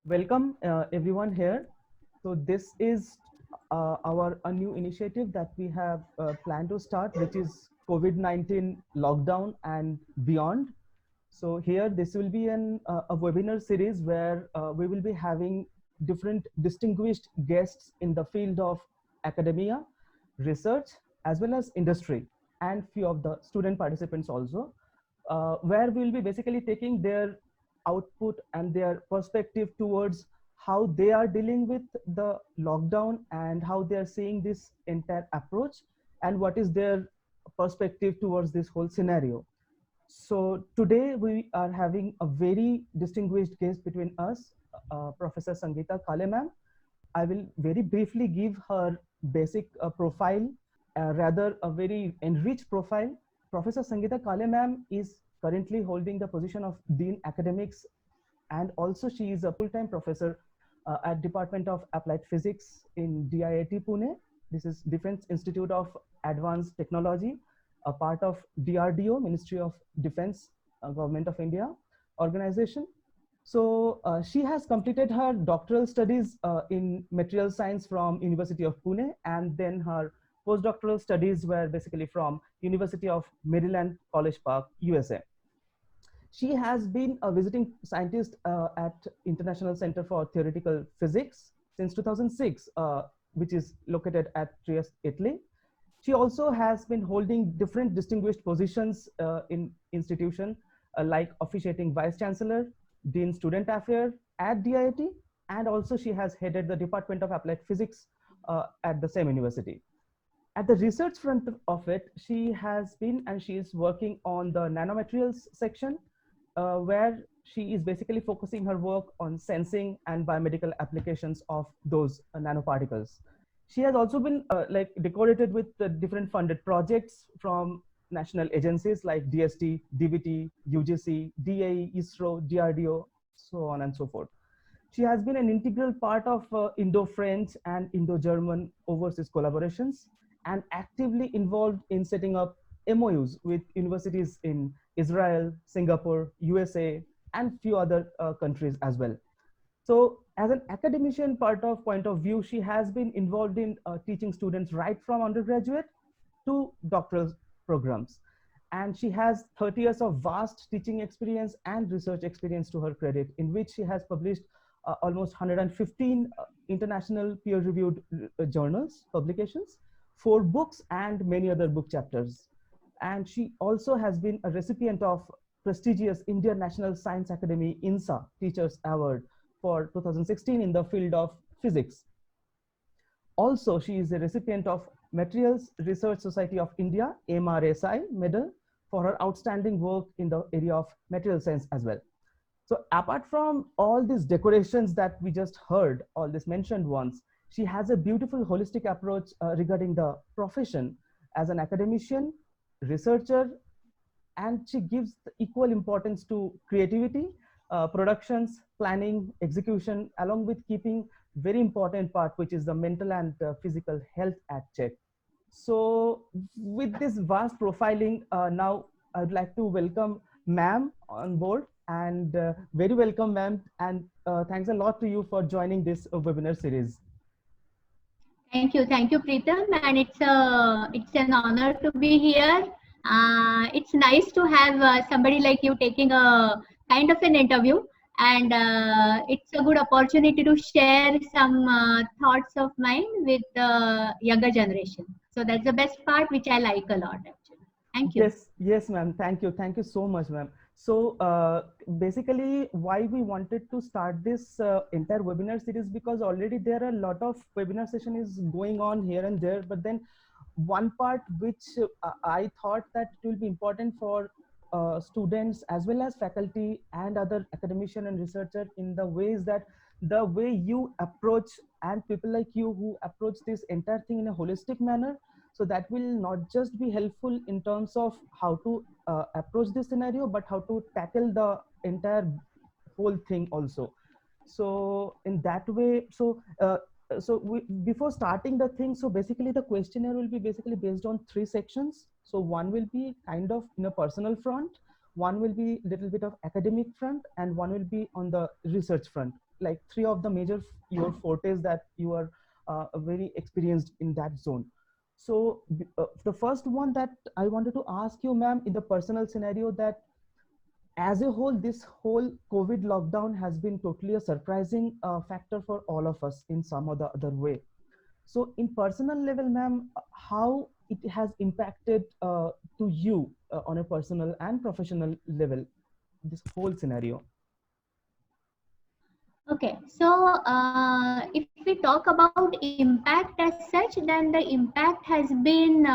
Welcome everyone here. So this is our a new initiative that we have planned to start, which is COVID-19 lockdown and beyond. So here, this will be a webinar series where we will be having different distinguished guests in the field of academia, research, as well as industry, and few of the student participants also, where we will be basically taking their output and their perspective towards how they are dealing with the lockdown and how they are seeing this entire approach and what is their perspective towards this whole scenario. So today we are having a very distinguished guest between us, Professor Sangeeta Kale ma'am. I will very briefly give her basic profile, rather a very enriched profile. Professor Sangeeta Kale ma'am is currently holding the position of Dean Academics, and also she is a full-time professor at Department of Applied Physics in DIIT Pune. This is Defense Institute of Advanced Technology, a part of DRDO, Ministry of Defense, Government of India organization. So she has completed her doctoral studies in material science from University of Pune, and then her postdoctoral studies were basically from University of Maryland, College Park, USA. She has been a visiting scientist at International Center for Theoretical Physics since 2006, which is located at Trieste, Italy. She also has been holding different distinguished positions in institution like officiating vice chancellor, dean student affairs at DIIT, and also she has headed the Department of Applied Physics at the same university. At the research front of it, she has been and she is working on the nanomaterials section, where she is basically focusing her work on sensing and biomedical applications of those nanoparticles. She has also been like decorated with the different funded projects from national agencies like DST, DBT, UGC, DAE, ISRO, DRDO, so on and so forth. She has been an integral part of Indo-French and Indo-German overseas collaborations and actively involved in setting up MOUs with universities in Israel, Singapore, USA, and few other countries as well. So as an academician point of view, she has been involved in teaching students right from undergraduate to doctoral programs. And she has 30 years of vast teaching experience and research experience to her credit, in which she has published almost 115 international peer-reviewed journals, publications, 4 books, and many other book chapters. And she also has been a recipient of prestigious Indian National Science Academy INSA Teachers Award for 2016 in the field of physics. Also, she is a recipient of Materials Research Society of India, MRSI medal for her outstanding work in the area of material science as well. So apart from all these decorations that we just heard, all these mentioned ones, she has a beautiful holistic approach regarding the profession as an academician, researcher, and she gives equal importance to creativity, productions, planning, execution, along with keeping very important part, which is the mental and physical health at check. So with this vast profiling, now I'd like to welcome ma'am on board, and very welcome ma'am, and thanks a lot to you for joining this webinar series. Thank you, Preetham, and it's an honor to be here. It's nice to have somebody like you taking a kind of an interview, and it's a good opportunity to share some thoughts of mine with the younger generation. So that's the best part, which I like a lot, actually. Thank you. Yes, ma'am. Thank you so much, ma'am. So basically, why we wanted to start this entire webinar series, because already there are a lot of webinar session is going on here and there, but then one part which I thought that it will be important for students as well as faculty and other academician and researcher in the ways that the way you approach and people like you who approach this entire thing in a holistic manner, so that will not just be helpful in terms of how to approach this scenario, but how to tackle the entire whole thing also. So in that way, before starting the thing, so basically the questionnaire will be basically based on 3 sections. So one will be kind of in a personal front, one will be little bit of academic front, and one will be on the research front. like three of the major your fortes that you are very experienced in that zone. So the first one that I wanted to ask you, ma'am, in the personal scenario, that as a whole, this whole COVID lockdown has been totally a surprising factor for all of us in some or the other way. So in personal level, ma'am, how it has impacted to you on a personal and professional level, this whole scenario? Okay, so if we talk about impact as such, then the impact has been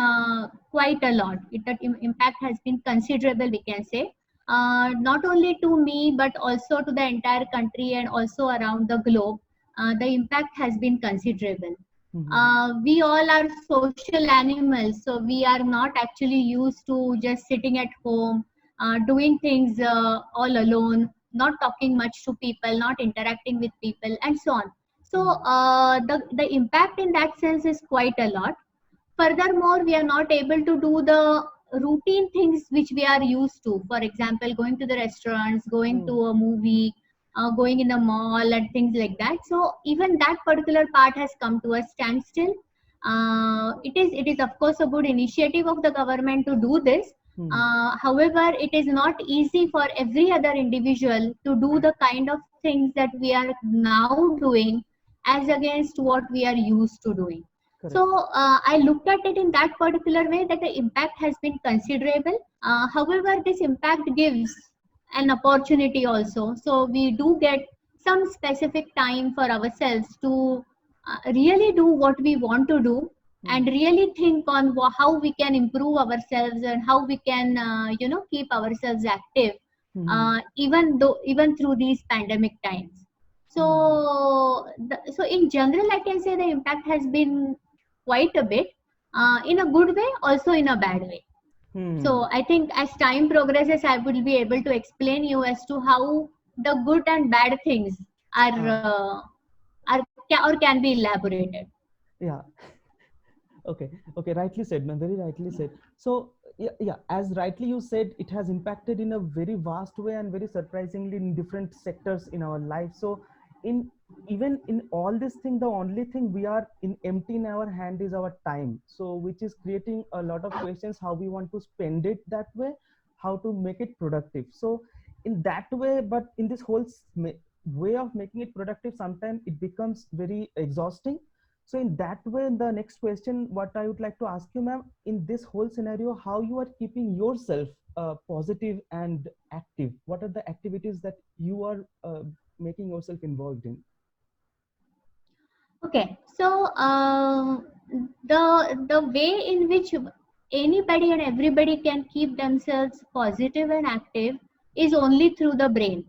quite a lot. Impact has been considerable, we can say, not only to me but also to the entire country and also around the globe. The impact has been considerable. Mm-hmm. We all are social animals, so we are not actually used to just sitting at home, doing things all alone, not talking much to people, not interacting with people, and so on. So the impact in that sense is quite a lot. Furthermore, we are not able to do the routine things which we are used to. For example, going to the restaurants, going to a movie, going in a mall, and things like that. So even that particular part has come to a standstill. It is of course a good initiative of the government to do this. However, it is not easy for every other individual to do the kind of things that we are now doing as against what we are used to doing. Correct. So I looked at it in that particular way, that the impact has been considerable. However, this impact gives an opportunity also. So we do get some specific time for ourselves to really do what we want to do, and really think on how we can improve ourselves and how we can keep ourselves active, even through these pandemic times. So so in general, I can say the impact has been quite a bit, in a good way, also in a bad way. So I think as time progresses, I will be able to explain you as to how the good and bad things or can be elaborated. Yeah. Okay. Okay. Rightly said, ma'am. Very rightly said. So yeah, as rightly you said, it has impacted in a very vast way and very surprisingly in different sectors in our life. So in even in all this thing, the only thing we are in empty in our hand is our time. So which is creating a lot of questions how we want to spend it that way, how to make it productive. So in that way, but in this whole way of making it productive, sometimes it becomes very exhausting. So in that way, the next question, what I would like to ask you, ma'am, in this whole scenario, how you are keeping yourself positive and active? What are the activities that you are making yourself involved in? Okay, so the way in which anybody and everybody can keep themselves positive and active is only through the brain.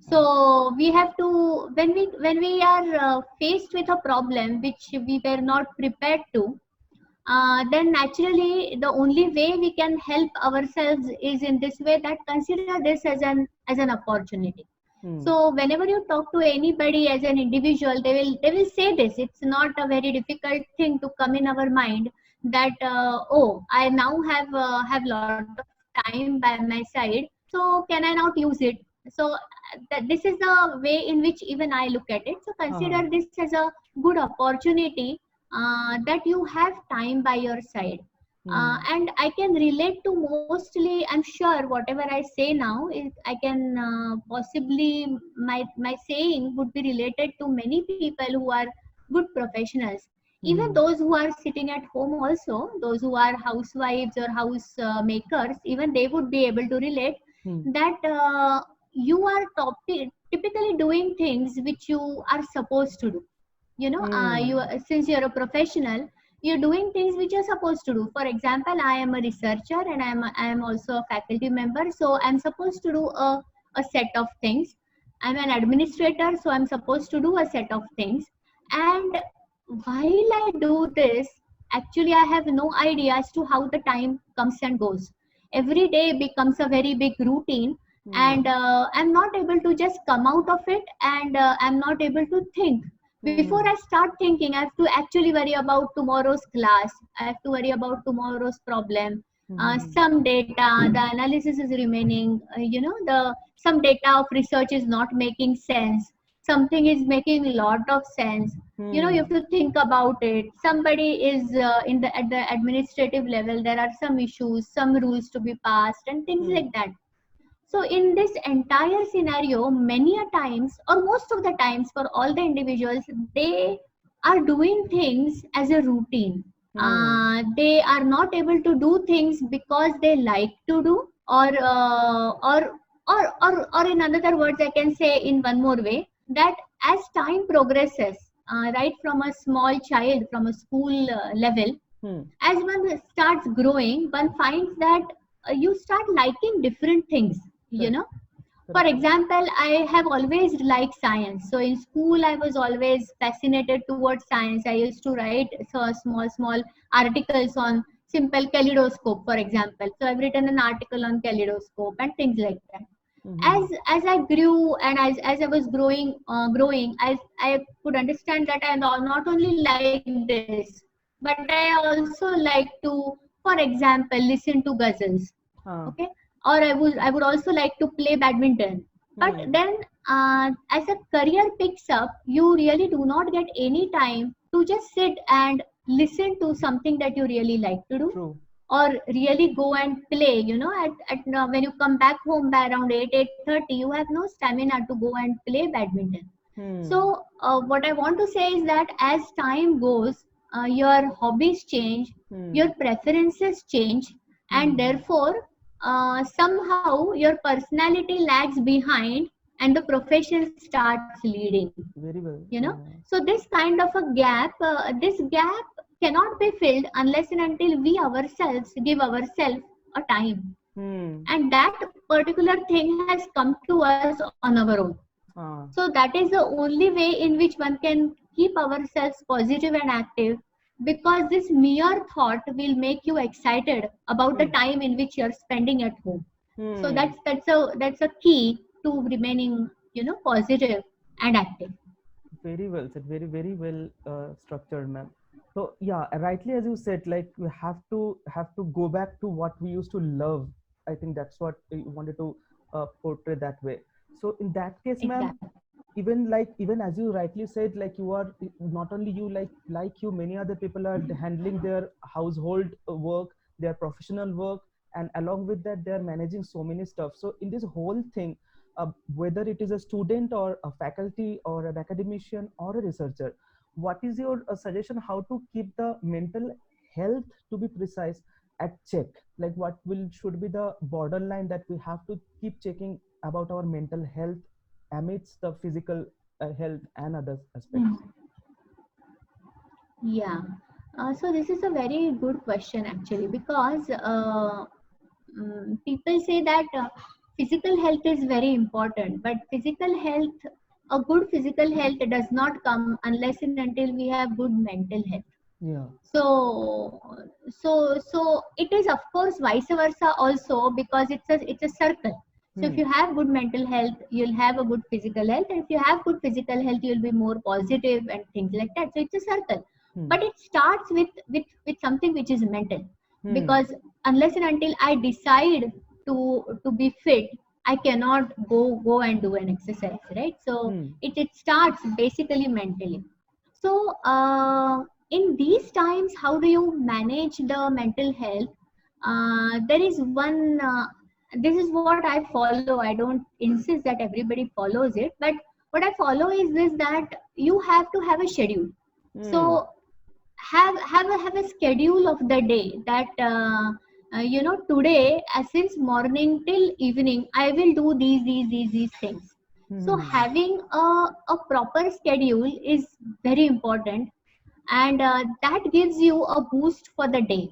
So we have to, when we are faced with a problem which we were not prepared to, then naturally the only way we can help ourselves is in this way, that consider this as an opportunity. So whenever you talk to anybody as an individual, they will say this. It's not a very difficult thing to come in our mind that oh, I now have lot of time by my side, so can I not use it? So this is the way in which even I look at it. So consider this as a good opportunity, that you have time by your side. And I can relate to mostly, I'm sure whatever I say now is, I can possibly, my saying would be related to many people who are good professionals, even those who are sitting at home also, those who are housewives or house makers, even they would be able to relate that you are typically doing things which you are supposed to do. Since you're a professional, you're doing things which you're supposed to do. For example, I am a researcher and I am also a faculty member, so I'm supposed to do a set of things. I'm an administrator, so I'm supposed to do a set of things. And while I do this, actually I have no idea as to how the time comes and goes. Every day becomes a very big routine, and I'm not able to just come out of it, and I'm not able to think. Before I start thinking, I have to actually worry about tomorrow's class. I have to worry about tomorrow's problem. Some data, the analysis is remaining. The some data of research is not making sense. something is making a lot of sense, you have to think about it. Somebody is at the administrative level, there are some issues, some rules to be passed and things like that. So in this entire scenario, many a times or most of the times for all the individuals, they are doing things as a routine. They are not able to do things because they like to do, or in another words, I can say in one more way that as time progresses, right from a small child, from a school level, as one starts growing, one finds that you start liking different things. For example, I have always liked science. So in school, I was always fascinated towards science. I used to write so small articles on simple kaleidoscope, for example. So I've written an article on kaleidoscope and things like that. As I grew and as I was growing, I could understand that I not only like this, but I also like to, for example, listen to ghazals. Okay, or I would also like to play badminton. But then, as a career picks up, you really do not get any time to just sit and listen to something that you really like to do. True. Or really go and play. When you come back home by around 8:30, you have no stamina to go and play badminton. So what I want to say is that as time goes, your hobbies change, your preferences change, and therefore somehow your personality lags behind and the profession starts leading. Very well. So this kind of a gap, this gap cannot be filled unless and until we ourselves give ourselves a time. And that particular thing has come to us on our own. So that is the only way in which one can keep ourselves positive and active, because this mere thought will make you excited about the time in which you're spending at home. So that's a key to remaining positive and active. Very well said. Very well structured, ma'am. So yeah, rightly as you said, like we have to go back to what we used to love. I think that's what you wanted to portray that way. So in that case, ma'am, even as you rightly said, like you are not only you, like you, many other people are handling their household work, their professional work, and along with that, they are managing so many stuff. So in this whole thing, whether it is a student or a faculty or an academician or a researcher, what is your suggestion how to keep the mental health, to be precise, at check? Like what should be the borderline that we have to keep checking about our mental health amidst the physical health and other aspects? Yeah. So this is a very good question actually, because people say that physical health is very important, but a good physical health does not come unless and until we have good mental health. Yeah. So it is of course vice versa also, because it's a circle. So if you have good mental health, you'll have a good physical health, and if you have good physical health, you'll be more positive and things like that. So it's a circle. But it starts with something which is mental, because unless and until I decide to be fit, I cannot go and do an exercise, right? So it starts basically mentally. So in these times, how do you manage the mental health? There is one. This is what I follow. I don't insist that everybody follows it, but what I follow is this: that you have to have a schedule. So have a schedule of the day, that today, since morning till evening, I will do these things. So having a proper schedule is very important, and that gives you a boost for the day.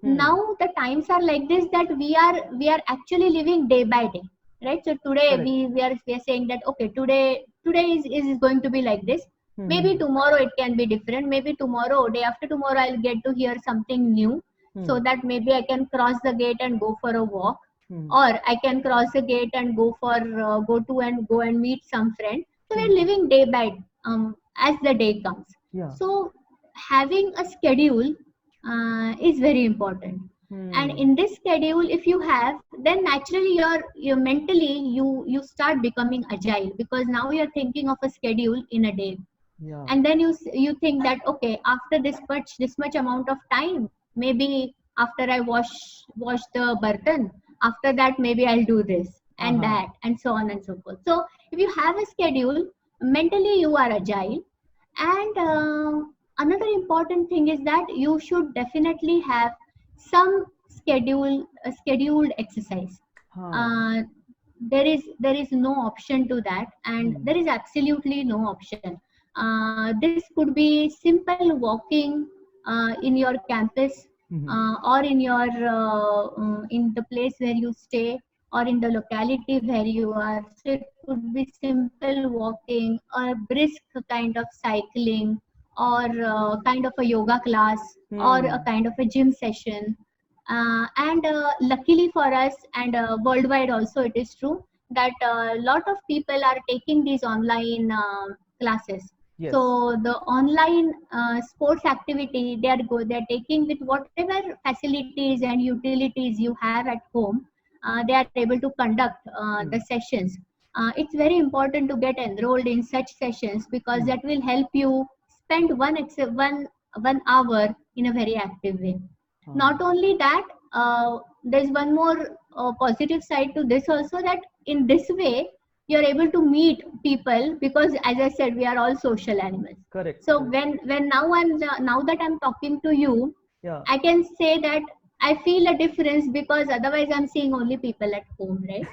Now the times are like this, that we are actually living day by day, right? So today we are saying that okay, today is going to be like this. Maybe tomorrow it can be different. Maybe tomorrow, day after tomorrow, I'll get to hear something new. So that maybe I can cross the gate and go for a walk, or I can cross the gate and go and meet some friend. So we're living day by as the day comes. Yeah. So having a schedule is very important. And Hmm. in this schedule, if you have, then naturally you're mentally you start becoming agile, because now you're thinking of a schedule in a day. Yeah. And then you think that, okay, after this much amount of time, maybe after I wash the bartan, after that maybe I'll do this and Uh-huh. that, and so on and so forth. So if you have a schedule, mentally you are agile. And another important thing is that you should definitely have some scheduled exercise. Huh. uh, there is no option to that, and Hmm. there is absolutely no option. This could be simple walking in your campus, Hmm. or in the place where you stay, or in the locality where you are. So it could be simple walking, or brisk kind of cycling, or kind of a yoga class, or a Hmm. kind of a gym session. And luckily for us, and worldwide also it is true, that a lot of people are taking these online classes. Yes. So the online sports activity, they're taking with whatever facilities and utilities you have at home. They are able to conduct the Hmm. sessions. It's very important to get enrolled in such sessions, because Hmm. that will help you spend one hour in a very active way. Huh. Not only that, there's one more positive side to this also, that in this way you're able to meet people, because as I said, we are all social animals. Correct. So Correct. when now that I'm talking to you, Yeah. I can say that I feel a difference, because otherwise I'm seeing only people at home, right?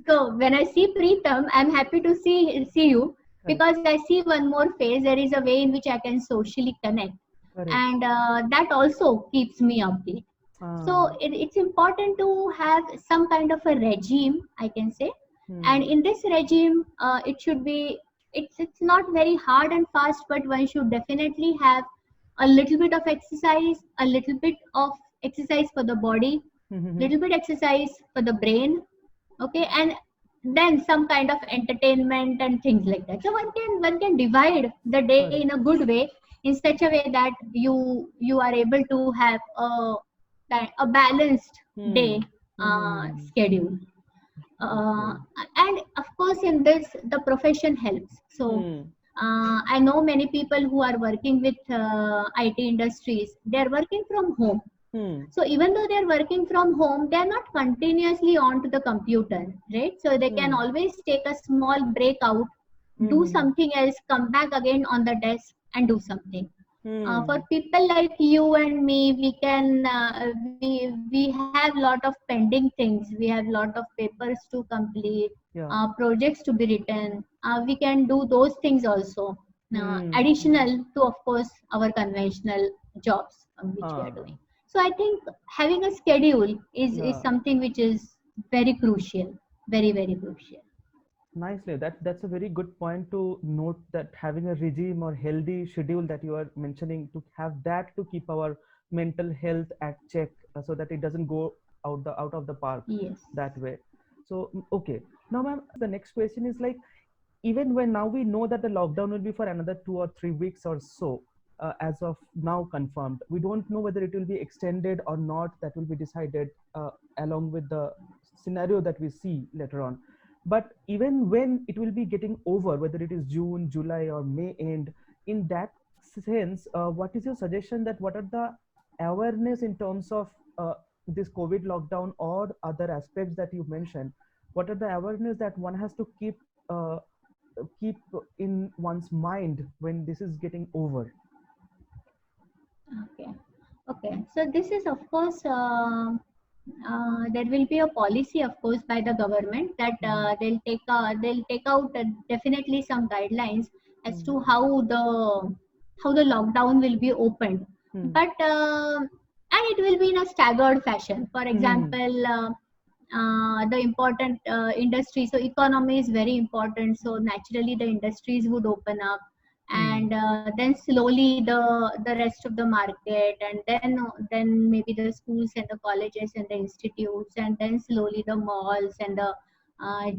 So when I see Preetham, I'm happy to see you, Correct. because I see one more face. There is a way in which I can socially connect, Correct. and that also keeps me upbeat. So Ah. it's important to have some kind of a regime, I can say. And Hmm. in this regime, it should be, it's not very hard and fast, but one should definitely have a little bit of exercise, a little bit of exercise for the body, Hmm. little bit exercise for the brain, okay, and then some kind of entertainment and things like that. So one can divide the day in Correct. a good way, in such a way that you are able to have a balanced day Hmm. Hmm. schedule. uh, Okay. and of course, in this, the profession helps. So Hmm. I know many people who are working with IT industries. They are working from home. Hmm. So even though they're working from home, they're not continuously on to the computer, right? So they can Hmm. always take a small break out, do Hmm. something else, come back again on the desk and do something. For Hmm. people like you and me, we have lot of pending things. We have lot of papers to complete, Yeah. projects to be written. We can do those things also, Hmm. Hmm. additional to, of course, our conventional jobs which we are Ah. doing. So I think having a schedule is Yeah. something which is very crucial, very very crucial. Nicely. That's a very good point to note, that having a regime or healthy schedule that you are mentioning, to have that to keep our mental health at check, so that it doesn't go out of the park Yes. that way. So okay. Now, ma'am, the next question is like, even when now we know that the lockdown will be for another 2 or 3 weeks or so, as of now confirmed, we don't know whether it will be extended or not. That will be decided along with the scenario that we see later on. But even when it will be getting over, whether it is June, July, or May end, in that sense, what is your suggestion, that what are the awareness in terms of this COVID lockdown or other aspects that you mentioned? What are the awareness that one has to keep in one's mind when this is getting over? Okay. Okay. So this is, of course, there will be a policy, of course, by the government, that Mhm. they'll take out definitely some guidelines as Hmm. to how the lockdown will be opened. Hmm. But and it will be in a staggered fashion. For Hmm. example, the important industry, so economy is very important, so naturally the industries would open up, Hmm. and then slowly the rest of the market, and then maybe the schools and the colleges and the institutes, and then slowly the malls and the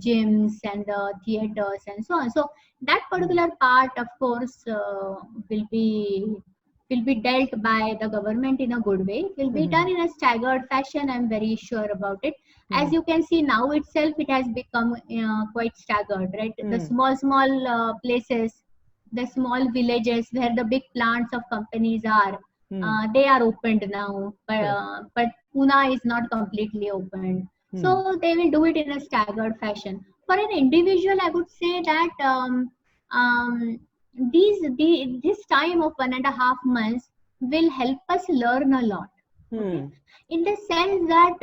gyms and the theaters and so on. So that Hmm. particular part, of course, will be will be dealt by the government in a good way. It will be done in a staggered fashion. I'm very sure about it. As you can see now itself, it has become quite staggered, right? The small places, the small villages where the big plants of companies are, they are opened now, but Pune is not completely opened. So they will do it in a staggered fashion. For an individual, I would say that um, this time of 1.5 months will help us learn a lot. Okay, in the sense that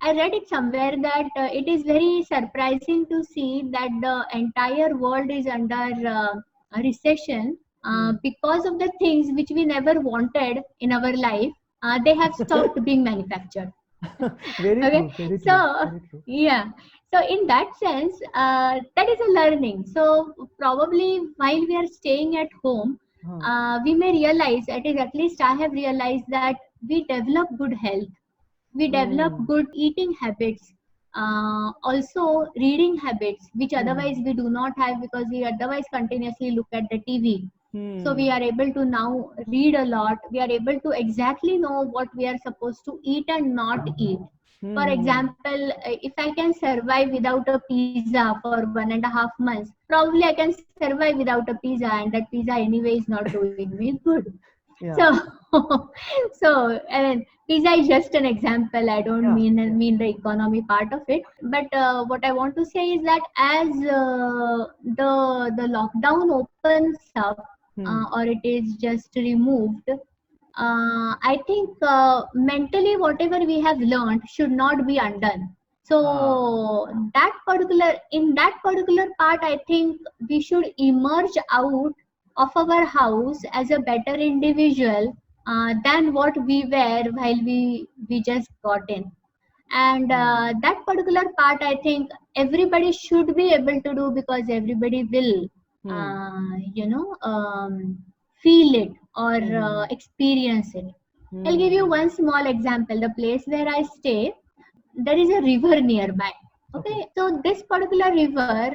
I read it somewhere that it is very surprising to see that the entire world is under a recession because of the things which we never wanted in our life. They have stopped being manufactured. Very Okay, true, very so true, very true. yeah, so in that sense, that is a learning. So probably while we are staying at home, we may realize, at least I have realized that we develop good health, we develop good eating habits, also reading habits, which otherwise we do not have because we otherwise continuously look at the TV. So we are able to now read a lot. We are able to exactly know what we are supposed to eat and not eat. For example, if I can survive without a pizza for 1.5 months, probably I can survive without a pizza, and that pizza anyway is not doing me good. Yeah. So, and pizza is just an example. I don't mean the economy part of it. But what I want to say is that as the lockdown opens up, or it is just removed, I think mentally whatever we have learned should not be undone. So in that particular part, I think we should emerge out of our house as a better individual than what we were while we just got in. And that particular part, I think everybody should be able to do because everybody will, feel it or experience it. I'll give you one small example. The place where I stay, there is a river nearby. Okay, so this particular river,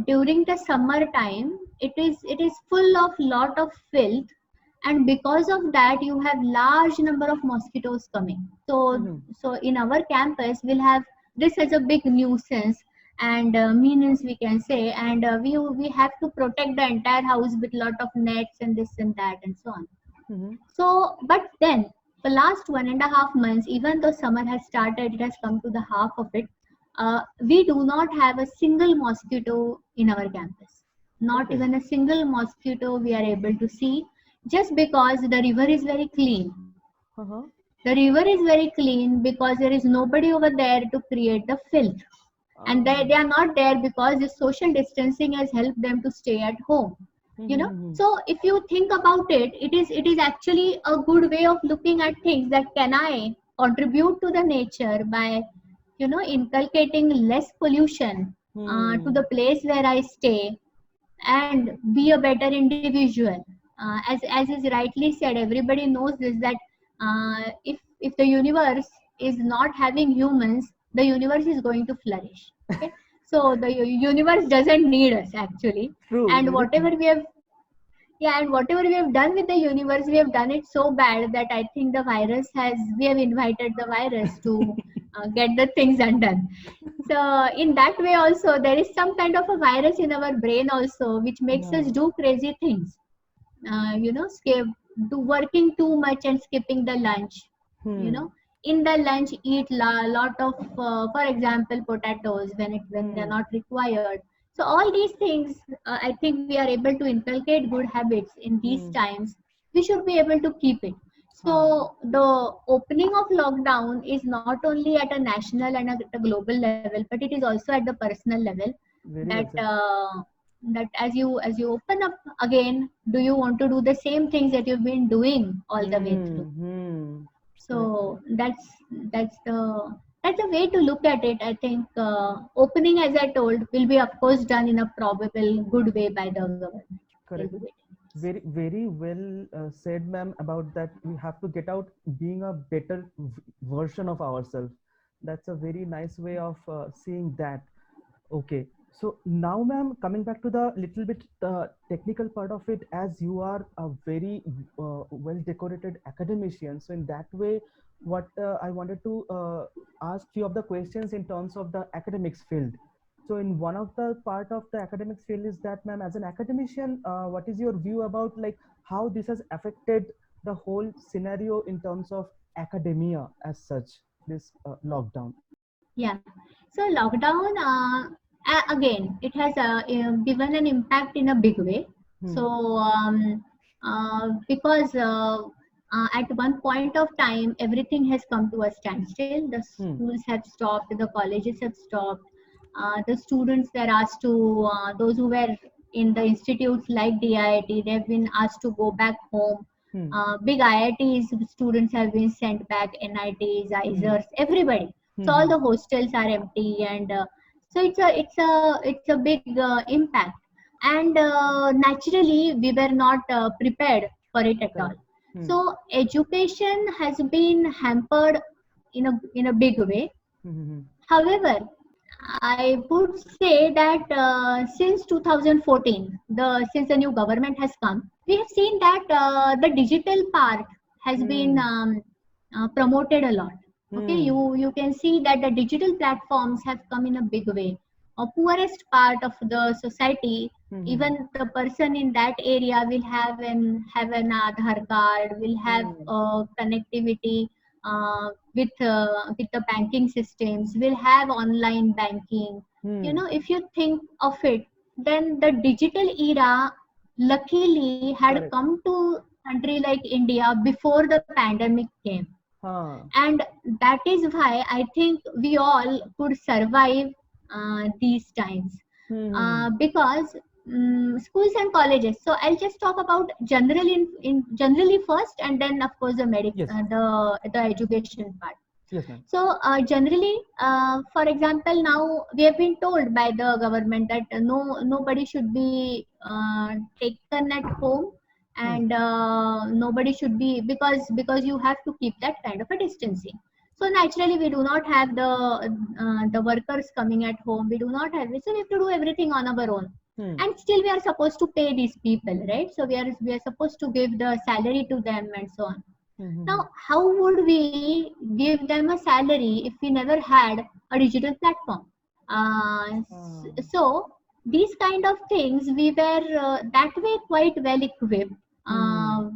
during the summer time, it is full of lot of filth, and because of that, you have large number of mosquitoes coming. So in our campus, we'll have this as a big nuisance and menace, we can say, and we have to protect the entire house with lot of nets and this and that and so on. So, but then the last 1.5 months, even though summer has started, it has come to the half of it. We do not have a single mosquito in our campus. Not even a single mosquito we are able to see, just because the river is very clean. The river is very clean because there is nobody over there to create the filth. And they are not there because the social distancing has helped them to stay at home. So if you think about it, it is actually a good way of looking at things, that can I contribute to the nature by inculcating less pollution to the place where I stay, and be a better individual. As is rightly said, everybody knows this, that if the universe is not having humans, the universe is going to flourish. Okay, so the universe doesn't need us actually. True, And very true. whatever we have done with the universe, we have done it so bad that I think we have invited the virus to get the things undone. So in that way also, there is some kind of a virus in our brain also, which makes us do crazy things. Working too much and skipping the lunch. In the lunch, eat lot of, for example, potatoes when they're not required. So all these things, I think we are able to inculcate good habits in these times. We should be able to keep it. So the opening of lockdown is not only at a national and at a global level, but it is also at the personal level. Very That well said. that as you open up again, do you want to do the same things that you've been doing all the way through? So that's the way to look at it. I think opening, as I told, will be of course done in a probable good way by the government. Correct. Very, very well said, ma'am, about that. We have to get out being a better version of ourselves. That's a very nice way of seeing that. Okay. So now, ma'am, coming back to the little bit technical part of it, as you are a very well decorated academician, so in that way, what I wanted to ask few of the questions in terms of the academics field. So in one of the part of the academics field is that, ma'am, as an academician, what is your view about like how this has affected the whole scenario in terms of academia as such, this lockdown? Yeah. So lockdown, again, it has given an impact in a big way. Hmm. So because at one point of time, everything has come to a standstill. The Hmm. schools have stopped, the colleges have stopped. The students were asked to, those who were in the institutes like DIIT, they've been asked to go back home. Hmm. Big IITs students have been sent back, NITs, Hmm. ISERs, everybody. So all Hmm. the hostels are empty, and so it's a big impact. And naturally, we were not prepared for it at all. Correct. Hmm. So education has been hampered in a big way. Hmm. However, I would say that since 2014, since the new government has come, we have seen that the digital part has been Hmm. promoted a lot. Okay, Hmm. you can see that the digital platforms have come in a big way. A poorest part of the society, Hmm. even the person in that area will have an Aadhaar card, will have Hmm. connectivity with the banking systems, will have online banking. Hmm. If you think of it, then the digital era luckily had Correct. come to country like India before the pandemic came. Huh. And that is why I think we all could survive these times, Hmm. because schools and colleges. So I'll just talk about in generally first, and then of course Yes. the education part. Yes, ma'am. So generally, for example, now we have been told by the government that nobody should be taken at home, Hmm. and nobody should be, because you have to keep that kind of a distancing. So naturally, we do not have the workers coming at home. We do not have it, so we have to do everything on our own. Hmm. And still, we are supposed to pay these people, right? So we are supposed to give the salary to them and so on. Hmm. Now, how would we give them a salary if we never had a digital platform? Ah. So, these kind of things, we were that way quite well equipped. Hmm.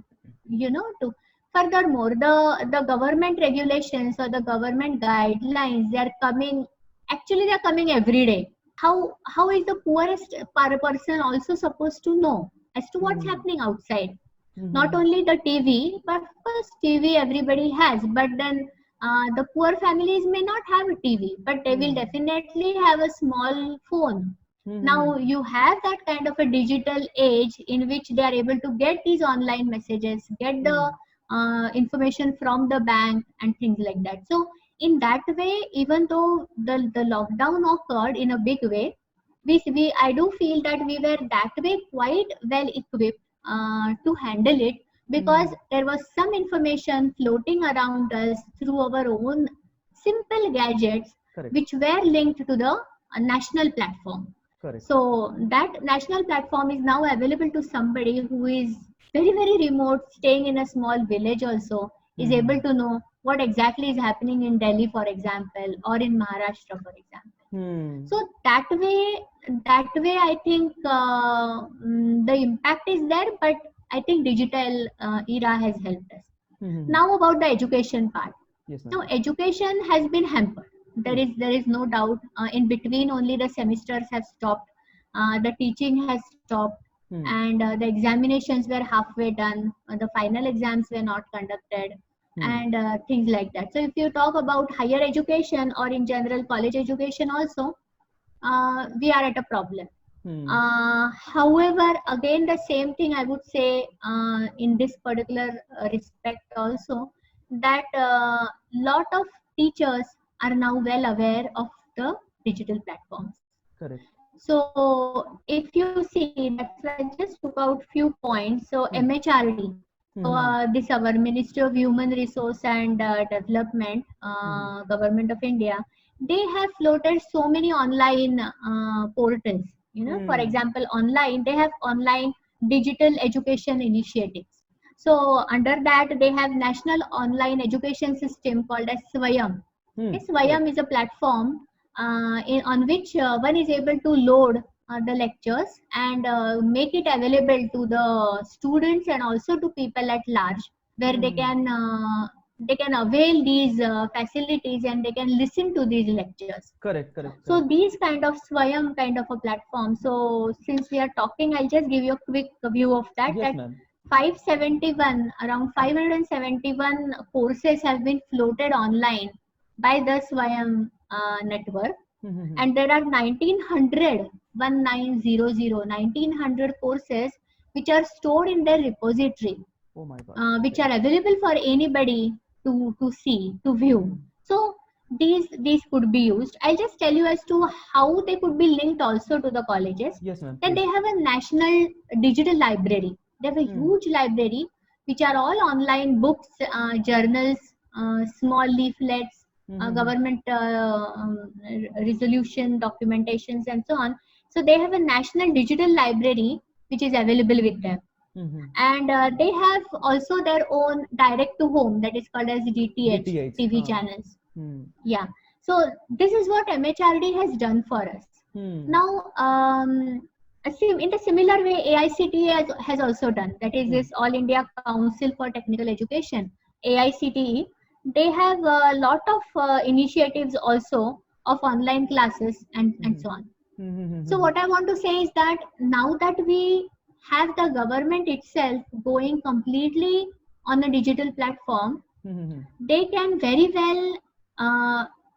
To furthermore, the government regulations or the government guidelines, they are coming. Actually, they are coming every day. How is the poorest person also supposed to know as to what's Hmm. happening outside? Not Hmm. only the TV, but of course TV everybody has, but then the poor families may not have a TV, but they will Hmm. definitely have a small phone. Hmm. Now you have that kind of a digital age in which they are able to get these online messages, get Hmm. the information from the bank and things like that. So in that way, even though the lockdown occurred in a big way, I do feel that we were that way quite well equipped to handle it, because Hmm. there was some information floating around us through our own simple gadgets, Correct. which were linked to the national platform. Correct. So that national platform is now available to somebody who is very, very remote, staying in a small village also, is Hmm. able to know what exactly is happening in Delhi, for example, or in Maharashtra, for example. Hmm. So that way I think the impact is there, but I think digital era has helped us. Hmm. Now about the education part. Yes, ma'am. Now education has been hampered. Hmm. There is no doubt. In between, only the semesters have stopped. The teaching has stopped, Hmm. and the examinations were halfway done. The final exams were not conducted, Hmm. and things like that. So if you talk about higher education or in general college education also, we are at a problem. Hmm. However, again, the same thing I would say in this particular respect also, that lot of teachers are now well aware of the digital platforms. Correct. So if you see, that's why I just took out few points. So Hmm. MHRD, so Hmm. this our Ministry of Human Resource and Development, Hmm. Government of India, they have floated so many online portals. You know, for example, online they have online digital education initiatives. So under that they have national online education system called as Swayam. Swayam is a platform on which one is able to load the lectures and make it available to the students and also to people at large, where they can avail these facilities and they can listen to these lectures. Correct. So these kind of Swayam kind of a platform. So since we are talking, I'll just give you a quick view of that. Yes, that ma'am. 571, around 571 courses have been floated online by the Swayam network, and there are 1900 courses which are stored in their repository. Oh my God. Which are available for anybody to see, to view. So these could be used. I'll just tell you as to how they could be linked also to the colleges. Yes, ma'am. That they have a national digital library. They have a huge library which are all online books, journals, small leaflets, government resolution documentations and so on. So they have a national digital library which is available with them. And they have also their own direct to home, that is called as DTH. TV channels. Yeah. So this is what MHRD has done for us. Now, in the similar way, AICTE has also done. That is this All India Council for Technical Education, AICTE. They have a lot of initiatives also of online classes and so on. So what I want to say is that now that we have the government itself going completely on a digital platform, they can very well,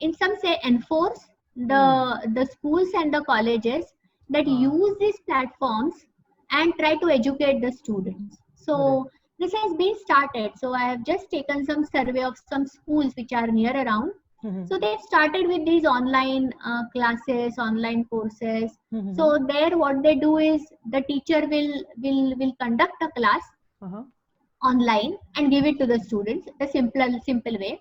in some say, enforce the schools and the colleges that use these platforms and try to educate the students. So this has been started. So I have just taken some survey of some schools which are near around. So they've started with these online classes, online courses. So there, what they do is the teacher will conduct a class online and give it to the students, the simple way.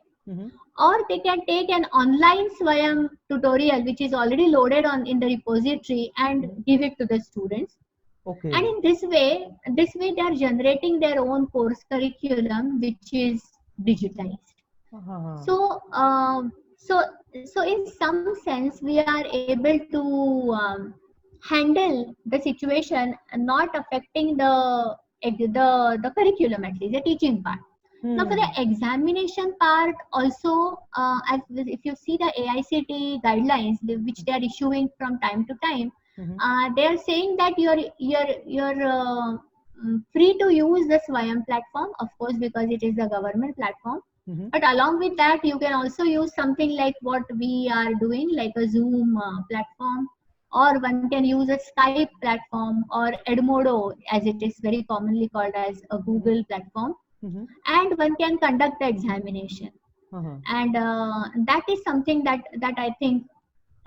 Or they can take an online Swayam tutorial which is already loaded in the repository and give it to the students. Okay. And in this way they are generating their own course curriculum which is digitized. So in some sense we are able to handle the situation, not affecting the curriculum, at least the teaching part. Now for the examination part also, if you see the AICTE guidelines which they are issuing from time to time, they are saying that you're free to use the Swayam platform, of course, because it is the government platform. But along with that, you can also use something like what we are doing, like a Zoom platform, or one can use a Skype platform, or Edmodo, as it is very commonly called as a Google platform, and one can conduct the examination. And that is something that I think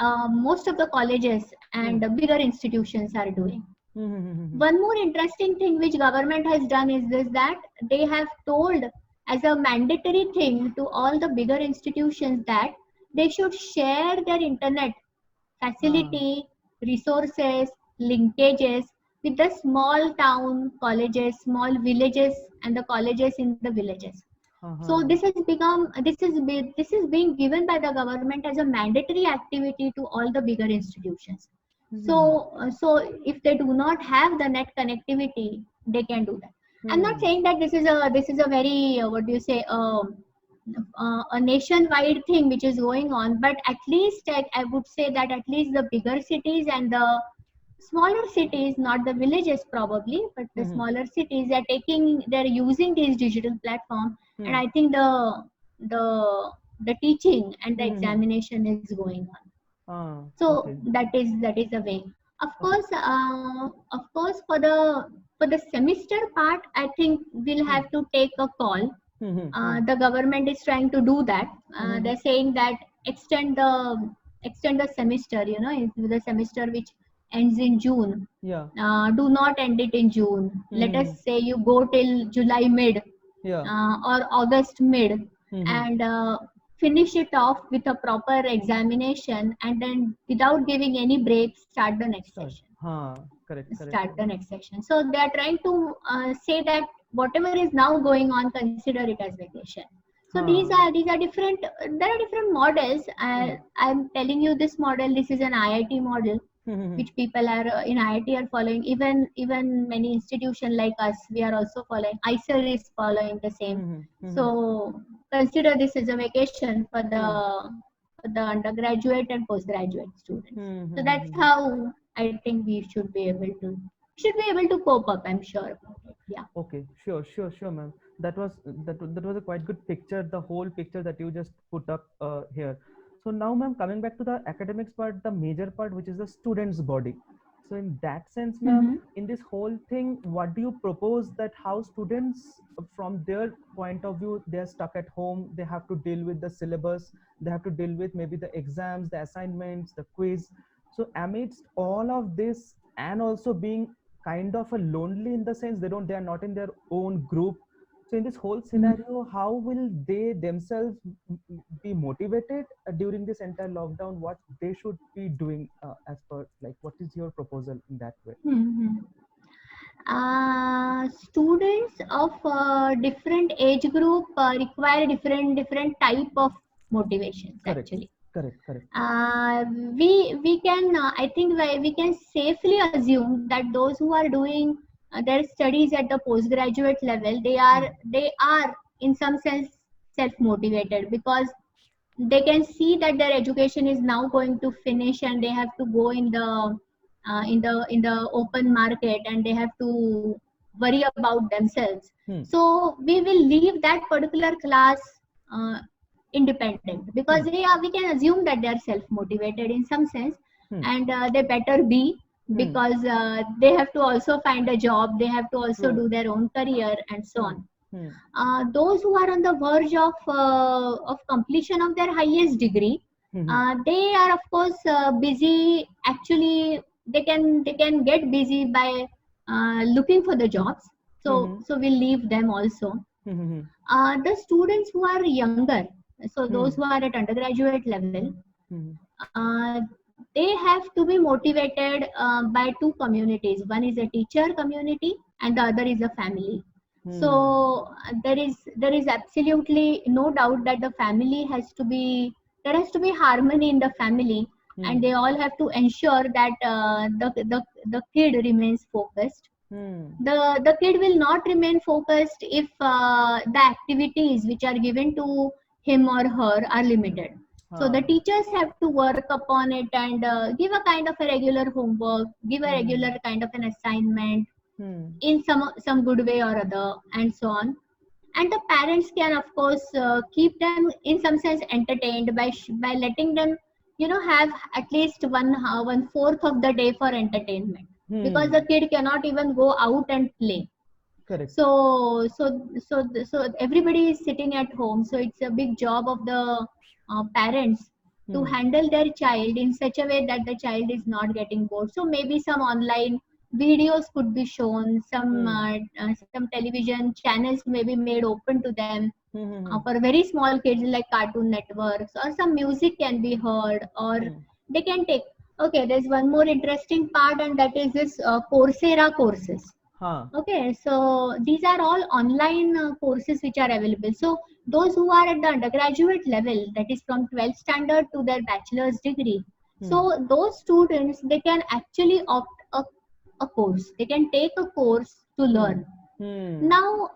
most of the colleges and bigger institutions are doing. One more interesting thing which government has done is this, that they have told as a mandatory thing to all the bigger institutions that they should share their internet facility, resources, linkages with the small town colleges, small villages, and the colleges in the villages. So this is being given by the government as a mandatory activity to all the bigger institutions. So if they do not have the net connectivity, they can do that. I'm not saying that this is a very a nationwide thing which is going on, but at least I would say that at least the bigger cities and the smaller cities, not the villages probably, but the smaller cities, they're using these digital platforms, and I think the teaching and the examination is going on. So that is the way. Of course, for the semester part, I think we'll have to take a call. The government is trying to do that. They're saying that extend the semester. The semester which ends in June. Do not end it in June. Let us say you go till July mid, or August mid, and finish it off with a proper examination, and then without giving any break, start the next Start. session. Correct. Start the next session. So they are trying to say that whatever is now going on, consider it as vacation. So these are different. There are different models. I'm telling you this model. This is an IIT model, which people are in IIT are following. Even many institutions like us, we are also following. ICER is following the same. So consider this as a vacation for the undergraduate and postgraduate students. So that's how I think we should be able to cope up. I'm sure about it. Yeah. Okay, sure, ma'am. That was a quite good picture, the whole picture that you just put up here. So now, ma'am, coming back to the academics part, the major part, which is the students' body. So in that sense, ma'am, in this whole thing, what do you propose that how students, from their point of view, they are stuck at home, they have to deal with the syllabus, they have to deal with maybe the exams, the assignments, the quiz. So amidst all of this, and also being kind of a lonely in the sense they are not in their own group. So in this whole scenario, how will they themselves be motivated during this entire lockdown? What they should be doing as per, like, what is your proposal in that way? Students of different age group require different type of motivations. Correct. Actually, correct. We can I think we can safely assume that those who are doing their studies at the postgraduate level, they are in some sense self motivated, because they can see that their education is now going to finish and they have to go in the open market, and they have to worry about themselves. So we will leave that particular class independent, because we can assume that they are self motivated in some sense, and they better be, because they have to also find a job, they have to also do their own career, and so on. Those who are on the verge of completion of their highest degree, they are of course busy. Actually, they can get busy by looking for the jobs. So we'll leave them also. The students who are younger, so those who are at undergraduate level, they have to be motivated by two communities. One is a teacher community, and the other is a family. So there is absolutely no doubt that there has to be harmony in the family, and they all have to ensure that the kid remains focused. The kid will not remain focused if the activities which are given to him or her are limited. So the teachers have to work upon it and give a kind of a regular homework, give a regular kind of an assignment in some good way or other, and so on. And the parents can of course keep them in some sense entertained by letting them have at least one fourth of the day for entertainment, because the kid cannot even go out and play. Correct. So everybody is sitting at home, so it's a big job of the parents to handle their child in such a way that the child is not getting bored. So maybe some online videos could be shown, some television channels may be made open to them for very small kids, like Cartoon Networks, or some music can be heard, or they can take. Okay, there's one more interesting part, and that is this Coursera courses. Okay, so these are all online courses which are available. So those who are at the undergraduate level, that is from 12th standard to their bachelor's degree, so those students, they can actually opt a course. They can take a course to learn. Now,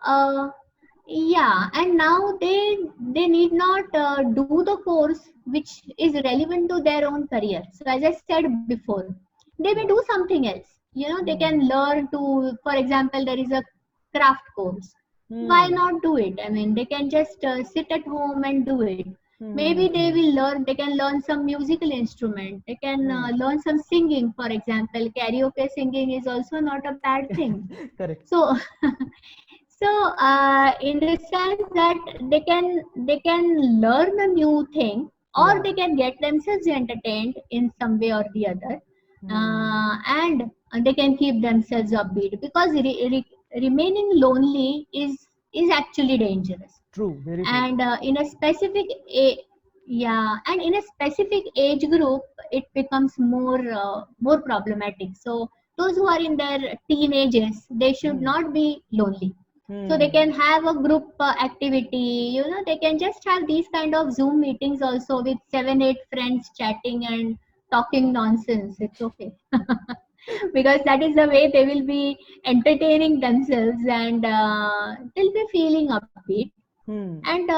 and now they need not do the course which is relevant to their own career. So as I said before, they may do something else. They can learn to, for example, there is a craft course. Why not do it? I mean, they can just sit at home and do it. Maybe they can learn some musical instrument. They can learn some singing, for example. Karaoke singing is also not a bad thing. Correct. So, in the sense that they can learn a new thing, or they can get themselves entertained in some way or the other, and they can keep themselves upbeat, because remaining lonely is actually dangerous. True, very true. And in a specific Yeah, and in a specific age group, it becomes more problematic. So those who are in their teenagers, they should Hmm. not be lonely. So they Hmm. can have a group activity. You know, they can just have these kind of Zoom meetings also with 7, 8 friends chatting and talking nonsense. It's okay. Because that is the way they will be entertaining themselves, and they'll be feeling upbeat. Hmm. And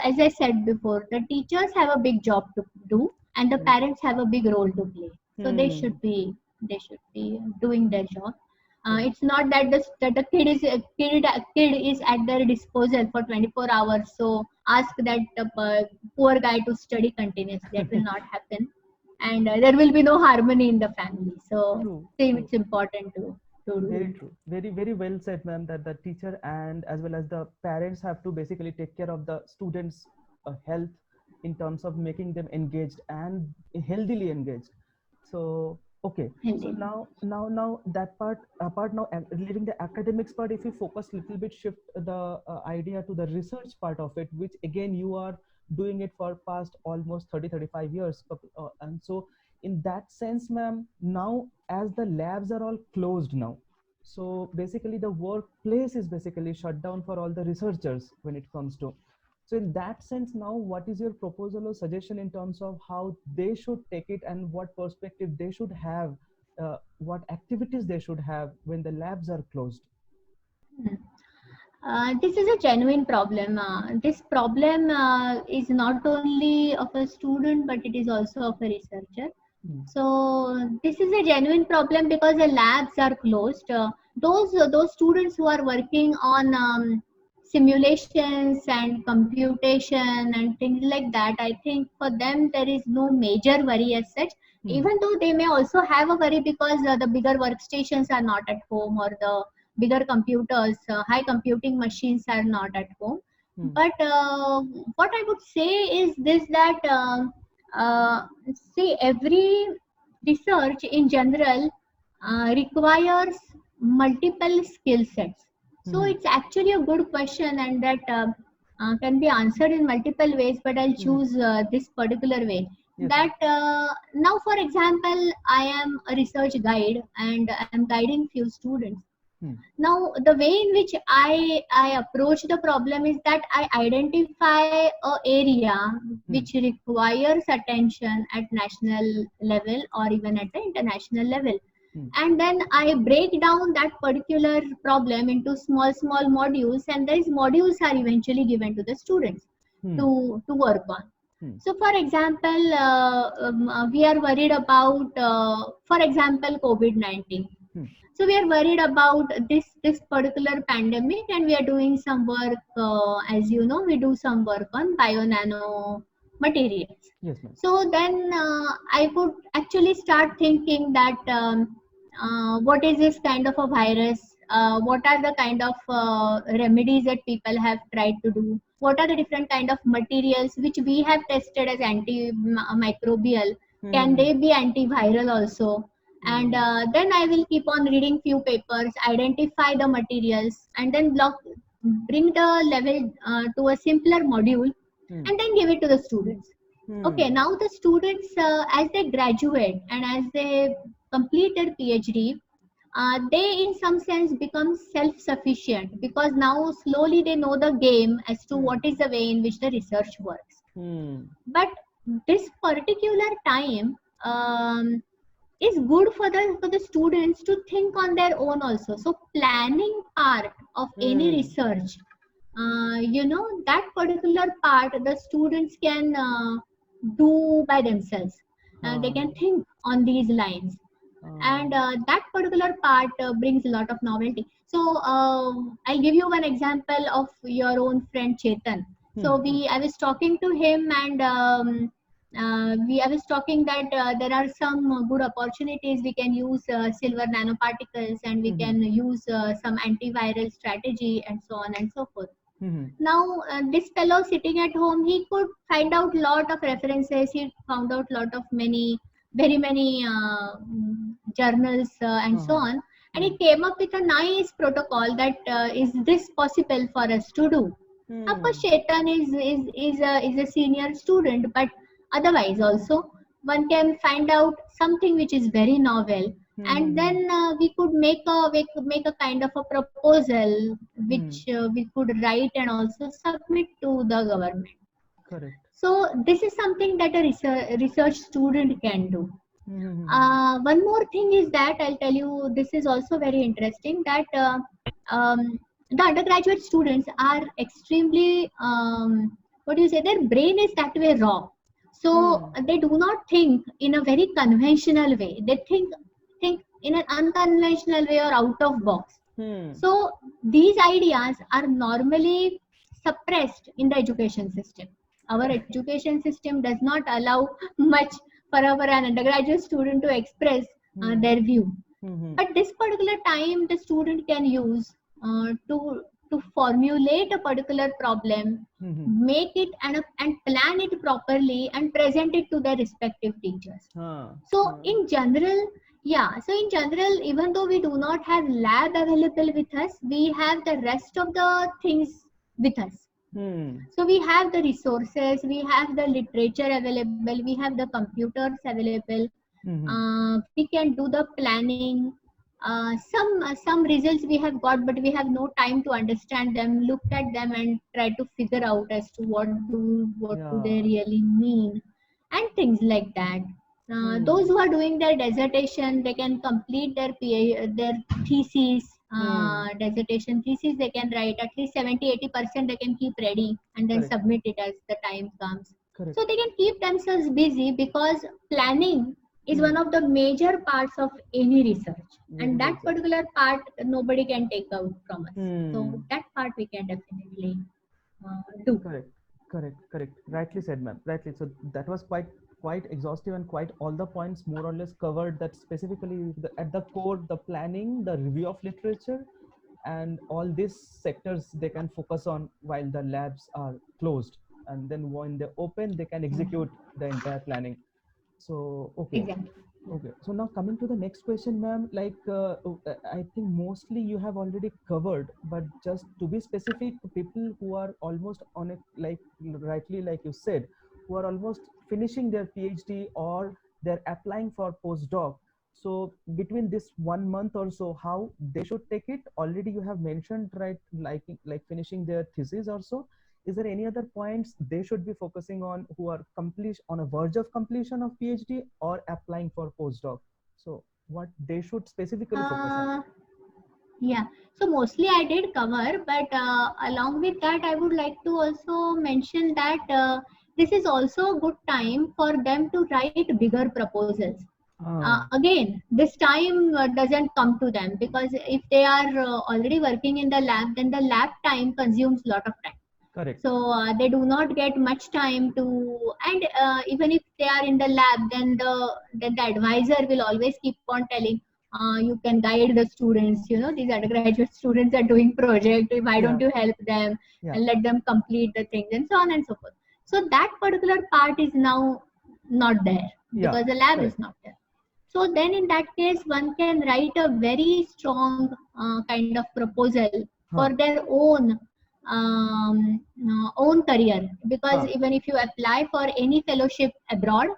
as I said before, the teachers have a big job to do, and the Hmm. parents have a big role to play. So Hmm. they should be doing their job. Correct. It's not that the kid is at their disposal for 24 hours. So ask that poor guy to study continuously. That will not happen, and there will be no harmony in the family. So True. same, True. it's important to Very do. true. Very, very well said, ma'am, that the teacher and as well as the parents have to basically take care of the students' health in terms of making them engaged and healthily engaged. So, okay. So Healthy. now that part now, leaving the academics part, if we focus little bit, shift the idea to the research part of it, which again you are doing it for past almost 30-35 years. And so in that sense, ma'am, now as the labs are all closed now, so basically the workplace is basically shut down for all the researchers when it comes to. So in that sense, now what is your proposal or suggestion in terms of how they should take it and what perspective they should have, what activities they should have when the labs are closed? Hmm. This is a genuine problem. This problem is not only of a student, but it is also of a researcher. Hmm. So this is a genuine problem because the labs are closed. Those students who are working on simulations and computation and things like that, I think for them there is no major worry as such. Hmm. Even though they may also have a worry because the bigger workstations are not at home, or the bigger computers, high computing machines are not at home. Hmm. But what I would say is this, that see, every research in general requires multiple skill sets. So Hmm. it's actually a good question, and that can be answered in multiple ways, but I'll Hmm. choose this particular way. Yes, ma'am. That now, for example, I am a research guide and I'm guiding few students. Hmm. Now, the way in which I approach the problem is that I identify a area Hmm. which requires attention at national level or even at the international level, Hmm. and then I break down that particular problem into small modules, and these modules are eventually given to the students Hmm. to work on. Hmm. So, for example, we are worried about, for example, COVID-19. Hmm. So we are worried about this particular pandemic, and we are doing some work. As you know, we do some work on bio nano materials. Yes, ma'am. So then I would actually start thinking that what is this kind of a virus? What are the kind of remedies that people have tried to do? What are the different kind of materials which we have tested as antimicrobial? Can Hmm. they be antiviral also? And Hmm. then I will keep on reading few papers, identify the materials, and then bring the level to a simpler module, Hmm. and then give it to the students. Okay, Hmm. now the students, as they graduate and as they complete their PhD, they in some sense become self-sufficient, because now slowly they know the game as to Hmm. what is the way in which the research works. Hmm. But this particular time is good for the students to think on their own also. So planning part of any Hmm. research, that particular part the students can do by themselves. They Uh, can think on these lines, uh, and that particular part brings a lot of novelty. So I'll give you one example of your own friend Chetan. hmm. So Hmm. I was talking to him, and I was talking that there are some good opportunities. We can use silver nanoparticles, and we Hmm. can use some antiviral strategy, and so on and so forth. Hmm. Now this fellow sitting at home, he could find out lot of references. He found out lot of very many journals, and so Uh-huh. on, and Hmm. he came up with a nice protocol that is this possible for us to do. Of course, Hmm. Chetan is a senior student, but Otherwise also one can find out something which is very novel, and then we could make a kind of a proposal which we could write and also submit to the government. Correct. So this is something that a research student can do. One more thing is that I'll tell you, this is also very interesting, that the undergraduate students are extremely, what do you say, their brain is that way raw. So they do not think in a very conventional way. They think in an unconventional way or out of box. So these ideas are normally suppressed in the education system. Our education system does not allow much for our an undergraduate student to express their view. But this particular time the student can use to formulate a particular problem, make it and plan it properly and present it to their respective teachers. So in general, even though we do not have lab available with us, we have the rest of the things with us. So we have the resources, we have the literature available, we have the computers available. We can do the planning. Some results we have got, but we have no time to understand them, look at them, and try to figure out as to what do they really mean, and things like that. Those who are doing their dissertation, they can complete their their thesis. Dissertation thesis they can write at least 70-80% they can keep ready and then submit it as the time comes. So they can keep themselves busy, because planning is one of the major parts of any research, and that particular part nobody can take out from us. So that part we can definitely do. Correct. Rightly said, ma'am. Rightly. So that was quite exhaustive and quite all the points more or less covered, that specifically at the core, the planning, the review of literature, and all these sectors they can focus on while the labs are closed, and then when they open they can execute the entire planning. So Exactly. Okay, so now coming to the next question, ma'am, like I think mostly you have already covered, but just to be specific, to people who are almost on it, like rightly like you said, who are almost finishing their PhD or they're applying for postdoc. So between this 1 month or so, how they should take it? Already you have mentioned, right, like finishing their thesis or so. Is there any other points they should be focusing on who are on a verge of completion of PhD or applying for postdoc? So what they should specifically focus on? Yeah, so mostly I did cover, but along with that, I would like to also mention that this is also a good time for them to write bigger proposals. Again, this time doesn't come to them, because if they are already working in the lab, then the lab time consumes a lot of time. Correct. So they do not get much time to, and even if they are in the lab, then the advisor will always keep on telling, you can guide the students. These undergraduate students are doing project. Why don't you help them and let them complete the things, and so on and so forth. So that particular part is now not there, because the lab is not there. So then in that case, one can write a very strong kind of proposal for their own career, because even if you apply for any fellowship abroad,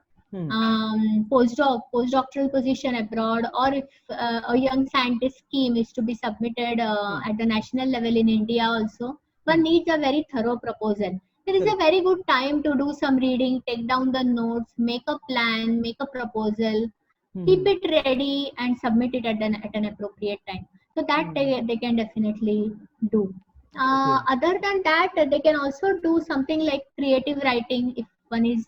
postdoctoral position abroad, or if a young scientist scheme is to be submitted at the national level in India also, one needs a very thorough proposal. There is a very good time to do some reading, take down the notes, make a plan, make a proposal, keep it ready and submit it at an appropriate time. So that they can definitely do. Other than that, they can also do something like creative writing. If one is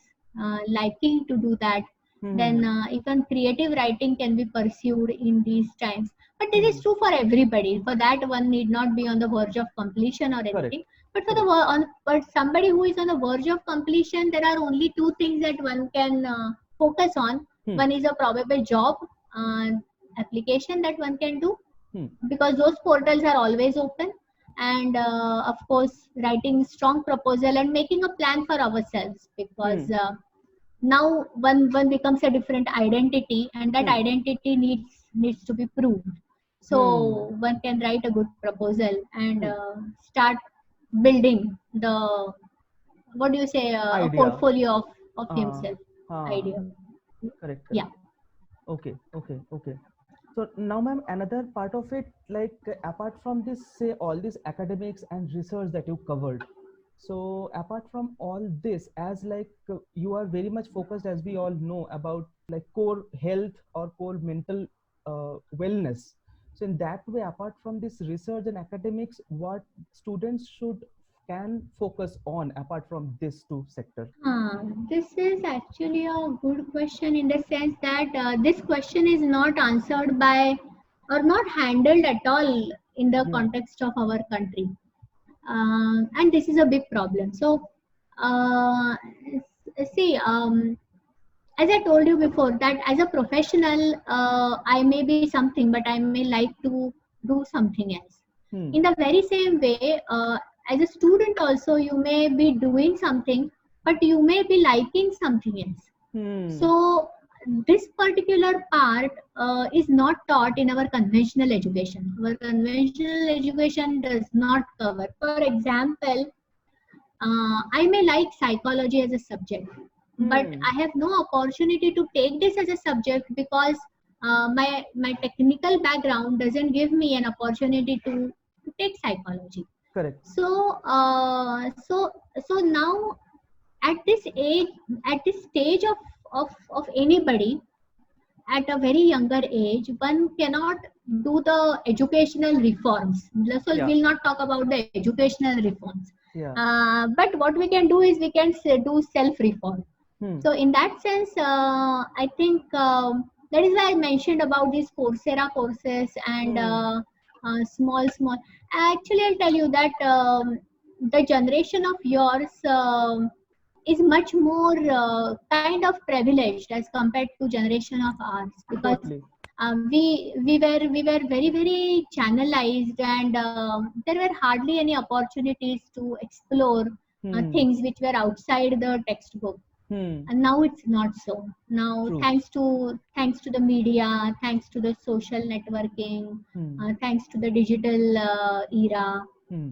liking to do that, then even creative writing can be pursued in these times. But this is true for everybody. For that, one need not be on the verge of completion or anything. But for somebody who is on the verge of completion, there are only two things that one can focus on. One is a probable job application that one can do, because those portals are always open. And of course, writing strong proposal and making a plan for ourselves, because now one becomes a different identity, and that identity needs to be proved. So one can write a good proposal and start building the, what do you say, a portfolio of of Uh, himself uh, idea. correct, Yeah. correct. Okay, okay, okay. So now, ma'am, another part of it, like apart from this, say all these academics and research that you covered. So apart from all this, as like you are very much focused, as we all know, about like core health or core mental wellness. So in that way, apart from this research and academics, what students should can focus on apart from this two sector? This is actually a good question in the sense that this question is not answered by or not handled at all in the Yeah. context of our country. And this is a big problem. So, uh, see, as I told you before, that as a professional, I may be something, but I may like to do something else. Hmm. In the very same way, as a student, also, you may be doing something, but you may be liking something else. Hmm. So, this particular part is not taught in our conventional education. Our conventional education does not cover. For example, I may like psychology as a subject, but Hmm. I have no opportunity to take this as a subject because my technical background doesn't give me an opportunity to take psychology. Correct. So, so now at this age, at this stage of anybody, at a very younger age, one cannot do the educational reforms. So Yeah. we'll not talk about the educational reforms. Yeah. But what we can do is we can do self-reform. Hmm. So in that sense, I think that is why I mentioned about these Coursera courses and Hmm. small. Actually, I'll tell you that the generation of yours is much more kind of privileged as compared to generation of ours, because Totally. we were very channelized, and there were hardly any opportunities to explore Hmm. things which were outside the textbook. Hmm. And now it's not so. Now, True. thanks to the media, thanks to the social networking, Hmm. thanks to the digital era, Hmm.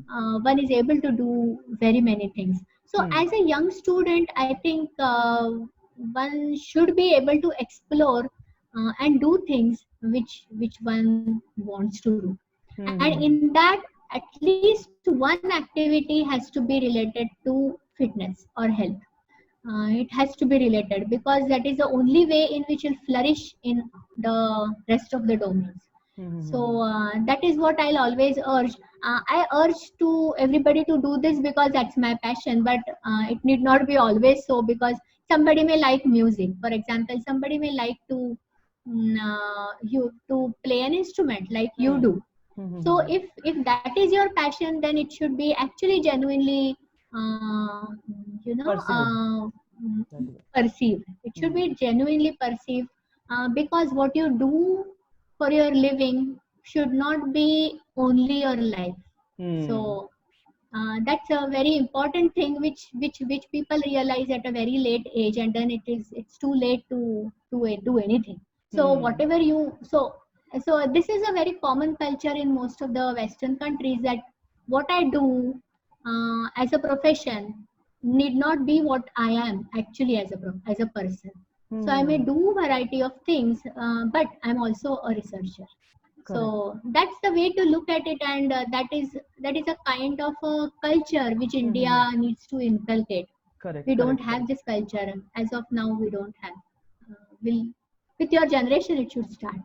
one is able to do very many things. So Hmm. as a young student, I think one should be able to explore and do things which one wants to do. Hmm. And Hmm. in that, at least one activity has to be related to fitness or health. It has to be related, because that is the only way in which you'll flourish in the rest of the domains. Hmm. Hmm. So Hmm. that is what I'll always urge. I urge to everybody to do this because that's my passion, but it need not be always so, because somebody may like music. For example, somebody may like to you to play an instrument like you Hmm. do. Hmm. Hmm. So Hmm. if that is your passion, then it should be actually genuinely uh, you know Perceived. That is. perceived. It should Hmm. be genuinely perceived, because what you do for your living should not be only your life. Hmm. So that's a very important thing, which people realize at a very late age, and then it's too late to do anything. So Hmm. whatever you so this is a very common culture in most of the Western countries, that what I do as a profession need not be what I am actually as a person. So I may Hmm. do variety of things, but I'm also a researcher. Correct. So that's the way to look at it, and that is a kind of a culture which Hmm. Hmm. India Hmm. needs to inculcate. Correct. We don't Correct. have Correct. this culture as of now. We don't have. Will with your generation it should start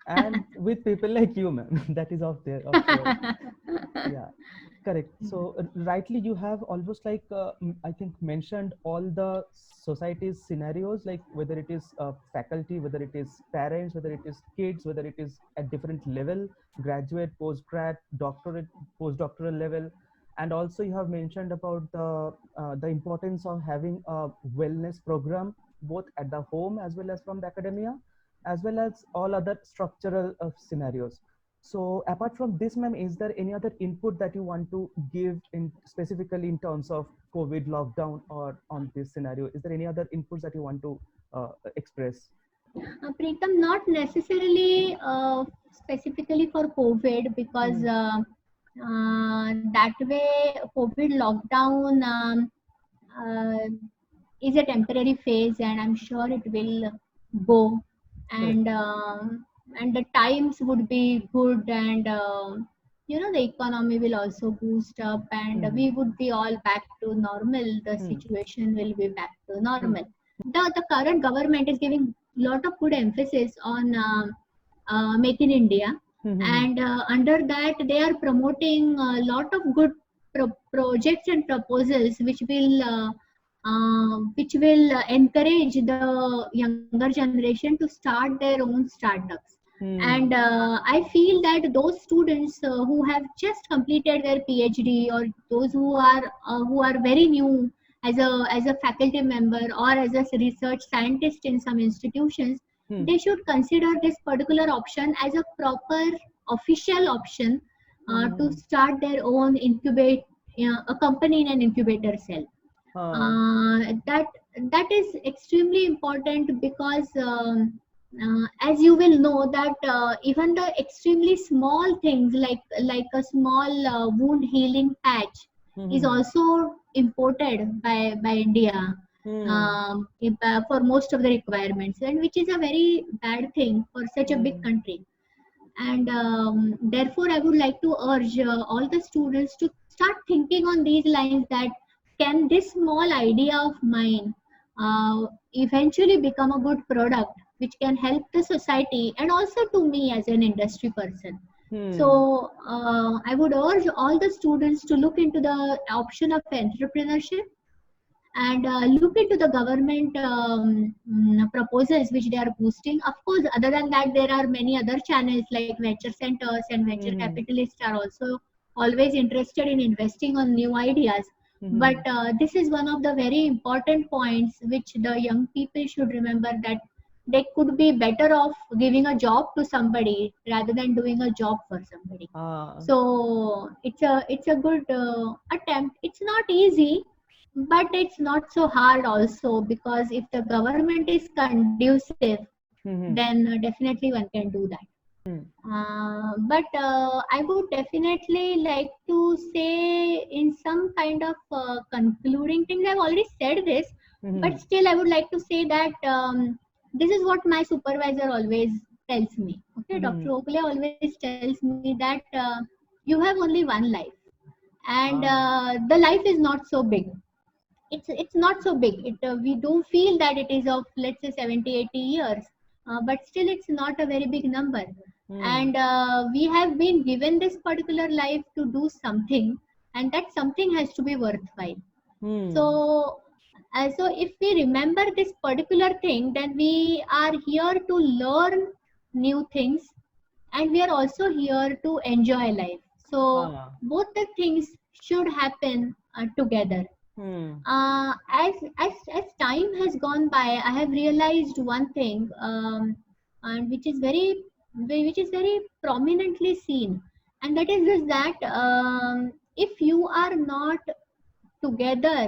And with people like you, ma'am, that is of course. actually. Yeah. Correct. So rightly, you have almost like I think mentioned all the society's scenarios, like whether it is faculty, whether it is parents, whether it is kids, whether it is at different level, graduate, postgrad, doctorate, postdoctoral level, and also you have mentioned about the importance of having a wellness program both at the home as well as from the academia, as well as all other structural scenarios. So apart from this, ma'am, is there any other input that you want to give in specifically in terms of COVID lockdown or on this scenario? Is there any other inputs that you want to express? Preetam, not necessarily specifically for COVID, because Hmm. that way COVID lockdown. Uh, is a temporary phase, and I'm sure it will go. Correct. And the times would be good, and the economy will also boost up, and Hmm. we would be all back to normal. The Hmm. situation will be back to Hmm. normal. The current government is giving lot of good emphasis on Make in India, Hmm. Hmm. and under that they are promoting a lot of good projects and proposals which will encourage the younger generation to start their own startups. And Hmm. I feel that those students who have just completed their PhD, or those who are very new as a faculty member or as a research scientist in some institutions, Hmm. they should consider this particular option as a proper official option to Hmm. start their own incubate a company in an incubator cell. That is extremely important, because as you will know that even the extremely small things, like a small wound healing patch, is Hmm. also imported by India, Hmm. for most of the requirements, and which is a very bad thing for such a big Hmm. country. And therefore I would like to urge all the students to start thinking on these lines, that can this small idea of mine eventually become a good product which can help the society and also to me as an industry person. So Hmm. I would urge all the students to look into the option of entrepreneurship, and look into the government proposals which they are boosting. Of course, other than that, there are many other channels like venture centers and venture Hmm. capitalists are also always interested in investing on new ideas. But Hmm. this is one of the very important points which the young people should remember, that they could be better off giving a job to somebody rather than doing a job for somebody. Ah. So it's a good attempt. It's not easy, but it's not so hard also, because if the government is conducive, then Hmm. definitely one can do that. Hmm. But I would definitely like to say in some kind of concluding things. I've already said this, but Hmm. still I would like to say that this is what my supervisor always tells me. Okay, Dr. Hmm. Oakley always tells me that you have only one life, and Ah. the life is not so big. It's not so big. We do feel that it is of, let's say, 70-80 years, but still it's not a very big number. Hmm. And we have been given this particular life to do something, and that something has to be worthwhile. Hmm. So so if we remember this particular thing, then we are here to learn new things, and we are also here to enjoy life. So Ah. both the things should happen together. Hmm. As time has gone by, I have realized one thing, and which is very prominently seen, and that is this, that if you are not together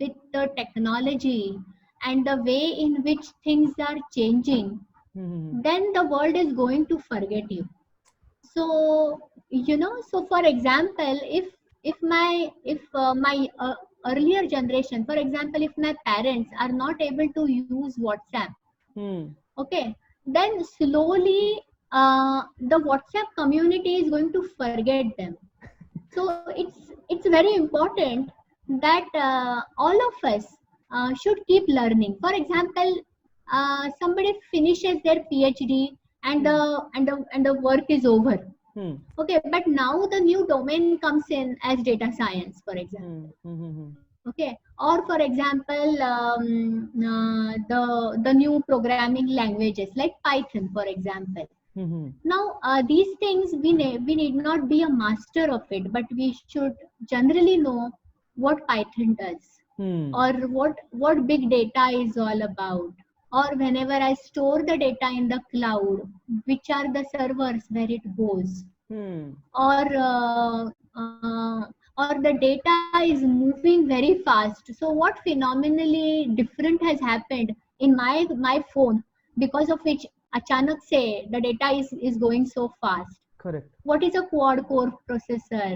with the technology and the way in which things are changing, Hmm. then the world is going to forget you. So for example, if my earlier generation, for example, if my parents are not able to use WhatsApp, Hmm. okay, then slowly the WhatsApp community is going to forget them. So it's very important that all of us should keep learning. For example, somebody finishes their PhD, and Hmm. the work is over. Hmm. Okay, but now the new domain comes in as data science, for example. Hmm. Hmm. Okay, or for example, the new programming languages like Python, for example. Hmm. Now, these things we need not be a master of it, but we should generally know what Python does, Hmm. or what big data is all about, or whenever I store the data in the cloud, which are the servers where it goes, Hmm. or or the data is moving very fast. So what phenomenally different has happened in my phone, because of which achanak say the data is going so fast. Correct. What is a quad core processor?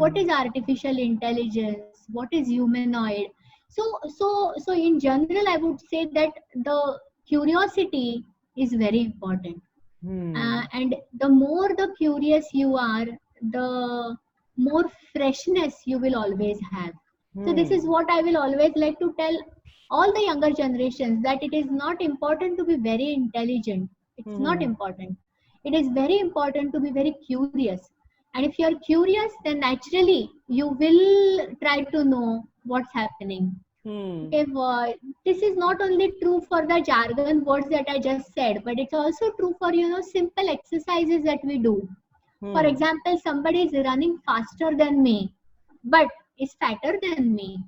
What Hmm. is artificial intelligence? What is humanoid? So in general, I would say that the curiosity is very important. Hmm. And the more the curious you are, the more freshness you will always have. So this is Hmm. what I will always like to tell all the younger generations, that it is not important to be very intelligent. It's not Hmm. important. It is very important to be very curious. And if you are curious, then naturally you will try to know what's happening. Hmm. Okay, this is not only true for the jargon words that I just said, but it's also true for simple exercises that we do. For Hmm. example, somebody is running faster than me, but is fatter than me.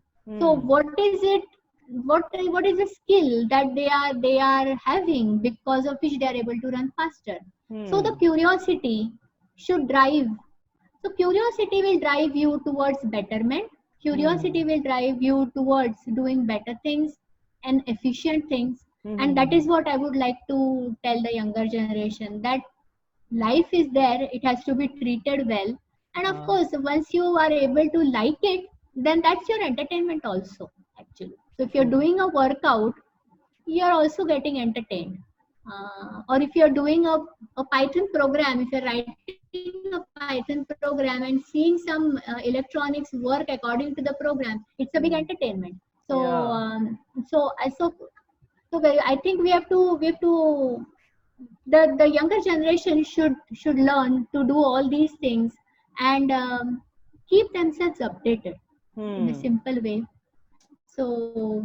So Hmm. what is it? What is the skill that they are having, because of which they are able to run faster? So the Hmm. curiosity should drive. So curiosity will drive you towards betterment. Curiosity Hmm. will drive you towards doing better things and efficient things. Hmm. And that Hmm. is what I would like to tell the younger generation, that life is there, it has to be treated well. And of Uh, course, once you are able to like it, then that's your entertainment also, actually. So if you're True. doing a workout, you're also getting entertained. Or if you're doing a Python program, if you're writing a Python program and seeing some electronics work according to the program, it's a big Hmm. entertainment. So Yeah. I think we have to the younger generation should learn to do all these things, and keep themselves updated in a Hmm. simple way. So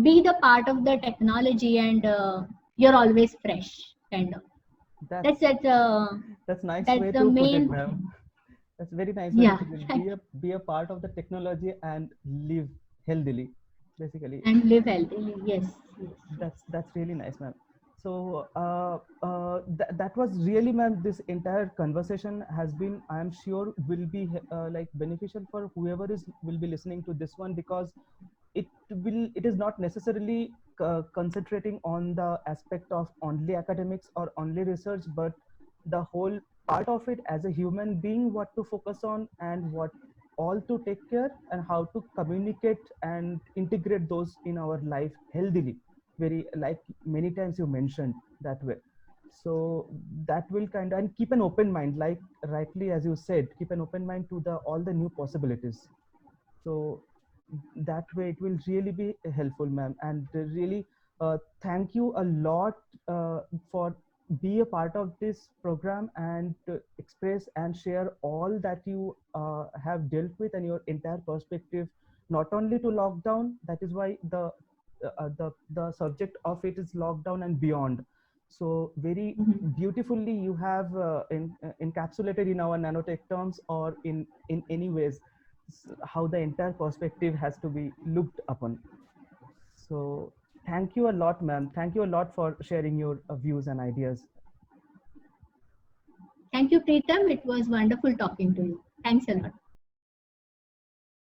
be the part of the technology, and you're always fresh, kind of. That's that's nice That's way the to put it, main ma'am. thing. That's very nice way to Yeah. put it. Be a part of the technology and live healthily, basically. And live healthily. Yes, yes, yes. That's really nice, ma'am. So that was really, ma'am. This entire conversation has been, I am sure, will be like beneficial for whoever is will be listening to this one, because it is not necessarily concentrating on the aspect of only academics or only research, but the whole part of it as a human being, what to focus on and what all to take care, and how to communicate and integrate those in our life healthily, very like many times you mentioned that way. So that will kind of, and keep an open mind, like rightly as you said, keep an open mind to the all the new possibilities. So that way it will really be helpful, ma'am. And really thank you a lot for be a part of this program and express and share all that you have dealt with and your entire perspective, not only to lockdown, that is why the subject of it is lockdown and beyond. So very Mhm. beautifully you have encapsulated in our nanotech terms, or in any ways how the entire perspective has to be looked upon. So thank you a lot, ma'am. Thank you a lot for sharing your views and ideas. Thank you, Preetham. It was wonderful talking to you. Thanks a lot.